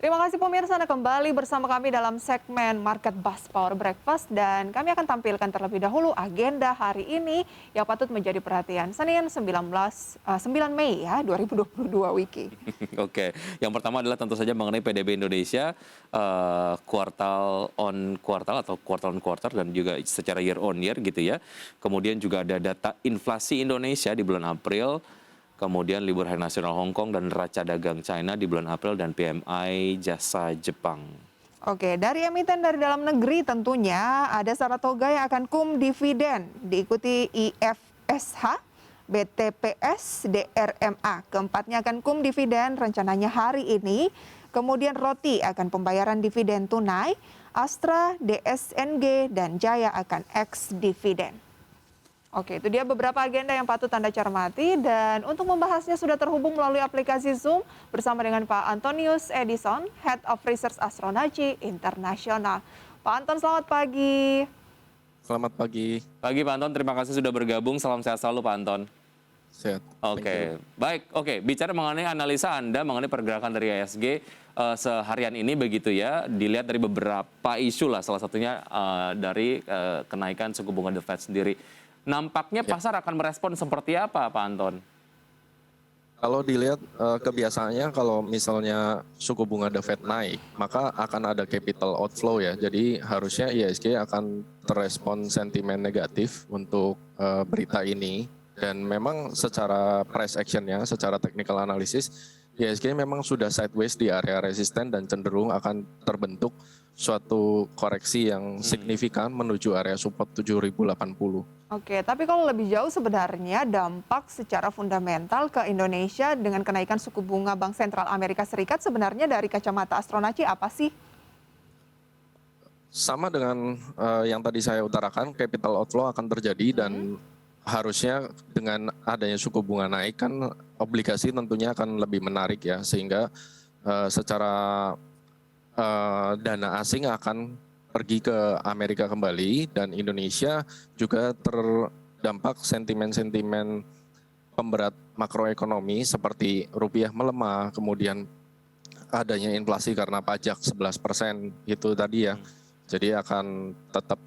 Terima kasih pemirsa, Anda kembali bersama kami dalam segmen Market Buzz Power Breakfast dan kami akan tampilkan terlebih dahulu agenda hari ini yang patut menjadi perhatian. Senin 9 Mei ya 2022 Wiki. Oke, yang pertama adalah tentu saja mengenai PDB Indonesia kuartal on kuartal atau quarter on quarter dan juga secara year on year gitu ya. Kemudian juga ada data inflasi Indonesia di bulan April, kemudian libur hari nasional Hong Kong dan neraca dagang China di bulan April dan PMI jasa Jepang. Oke, dari emiten dari dalam negeri tentunya ada Saratoga yang akan dividen, diikuti IFSH, BTPS, DRMA. Keempatnya akan dividen rencananya hari ini. Kemudian Roti akan pembayaran dividen tunai, Astra, DSNG, dan Jaya akan ex-dividen. Oke, itu dia beberapa agenda yang patut Anda cermati dan untuk membahasnya sudah terhubung melalui aplikasi Zoom bersama dengan Pak Antonius Edison, Head of Research Astronaci Internasional. Pak Anton, selamat pagi. Selamat pagi. Pagi Pak Anton, terima kasih sudah bergabung. Salam sehat selalu Pak Anton. Sehat. Oke, baik. Oke, bicara mengenai analisa Anda mengenai pergerakan dari IHSG seharian ini begitu ya, dilihat dari beberapa isu lah, salah satunya dari kenaikan suku bunga The Fed sendiri. Nampaknya pasar akan merespon seperti apa, Pak Anton? Kalau dilihat kebiasaannya kalau misalnya suku bunga The Fed naik, maka akan ada capital outflow ya. Jadi harusnya IHSG akan terrespon sentimen negatif untuk berita ini. Dan memang secara price actionnya, secara technical analysis, IHSG memang sudah sideways di area resisten dan cenderung akan terbentuk suatu koreksi yang signifikan menuju area support 7080. Oke, tapi kalau lebih jauh sebenarnya dampak secara fundamental ke Indonesia dengan kenaikan suku bunga Bank Sentral Amerika Serikat sebenarnya dari kacamata Astronaci apa sih? Sama dengan yang tadi saya utarakan, capital outflow akan terjadi dan harusnya dengan adanya suku bunga naik kan obligasi tentunya akan lebih menarik ya, sehingga secara dana asing akan pergi ke Amerika kembali dan Indonesia juga terdampak sentimen-sentimen pemberat makroekonomi seperti rupiah melemah, kemudian adanya inflasi karena pajak 11% itu tadi ya. Jadi akan tetap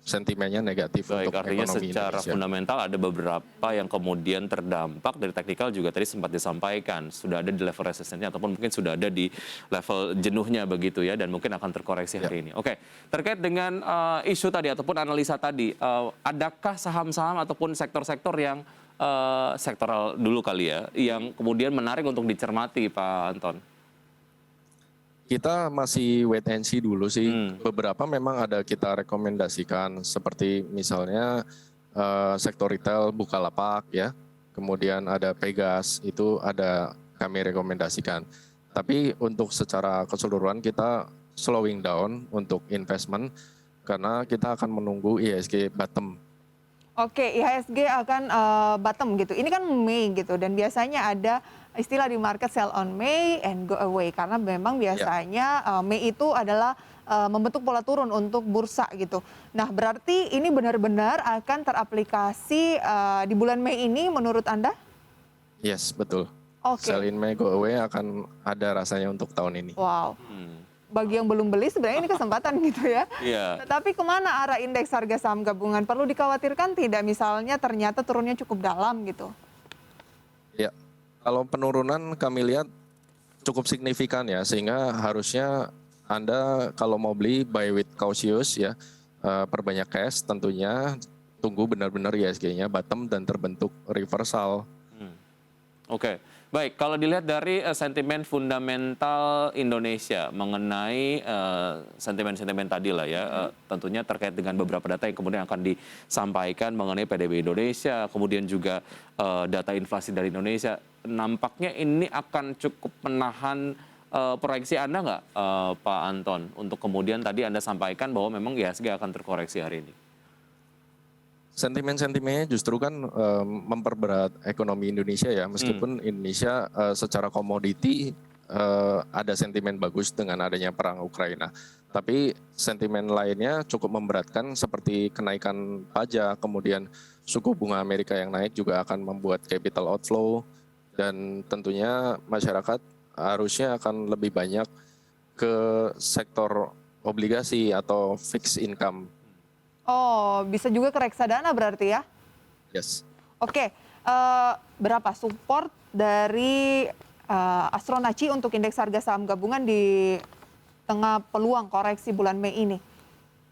sentimennya negatif Baik, untuk artinya ekonomi secara Indonesia. fundamental ada beberapa yang kemudian terdampak dari teknikal juga tadi sempat disampaikan. Sudah ada di level resistennya ataupun mungkin sudah ada di level jenuhnya begitu ya dan mungkin akan terkoreksi hari ini. Oke, terkait dengan isu tadi ataupun analisa tadi, adakah saham-saham ataupun sektor-sektor yang sektoral dulu kali ya, yang kemudian menarik untuk dicermati Pak Anton? Kita masih wait and see dulu sih. Beberapa memang ada kita rekomendasikan seperti misalnya sektor retail Bukalapak ya. Kemudian ada Pegas, itu ada kami rekomendasikan. Tapi untuk secara keseluruhan kita slowing down untuk investment karena kita akan menunggu IHSG bottom. Oke, IHSG akan bottom gitu. Ini kan Mei gitu dan biasanya ada istilah di market sell on May and go away karena memang biasanya Mei itu adalah membentuk pola turun untuk bursa gitu. Nah, berarti ini benar-benar akan teraplikasi di bulan Mei ini menurut Anda? Yes, betul. Oke. Sell in May, go away akan ada rasanya untuk tahun ini. Wow. Bagi yang belum beli sebenarnya ini kesempatan gitu ya. Iya. Tetapi kemana arah indeks harga saham gabungan? Perlu dikhawatirkan tidak misalnya ternyata turunnya cukup dalam gitu? Ya, kalau penurunan kami lihat cukup signifikan ya, sehingga harusnya Anda kalau mau beli buy with cautious ya, perbanyak cash tentunya, tunggu benar-benar IHSG-nya bottom dan terbentuk reversal. Oke, baik. Kalau dilihat dari sentimen fundamental Indonesia mengenai sentimen-sentimen tadi lah ya, tentunya terkait dengan beberapa data yang kemudian akan disampaikan mengenai PDB Indonesia, kemudian juga data inflasi dari Indonesia, nampaknya ini akan cukup menahan proyeksi Anda nggak, Pak Anton, untuk kemudian tadi Anda sampaikan bahwa memang IHSG akan terkoreksi hari ini? Sentimen-sentimennya justru kan memperberat ekonomi Indonesia ya, meskipun Indonesia secara komoditi ada sentimen bagus dengan adanya perang Ukraina. Tapi sentimen lainnya cukup memberatkan seperti kenaikan pajak, kemudian suku bunga Amerika yang naik juga akan membuat capital outflow dan tentunya masyarakat harusnya akan lebih banyak ke sektor obligasi atau fixed income. Oh, bisa juga ke reksadana berarti ya? Yes. Oke, berapa support dari Astronaci untuk indeks harga saham gabungan di tengah peluang koreksi bulan Mei ini?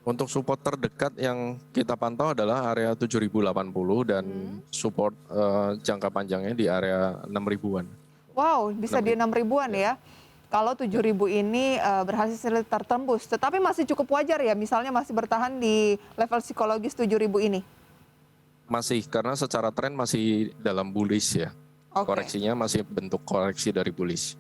Untuk support terdekat yang kita pantau adalah area 7.080 dan support jangka panjangnya di area 6.000-an. Wow, bisa di 6.000-an ya. Kalau 7.000 ini berhasil tertembus, tetapi masih cukup wajar ya, misalnya masih bertahan di level psikologis 7.000 ini. Masih, karena secara tren masih dalam bullish ya. Oke. Koreksinya masih bentuk koreksi dari bullish.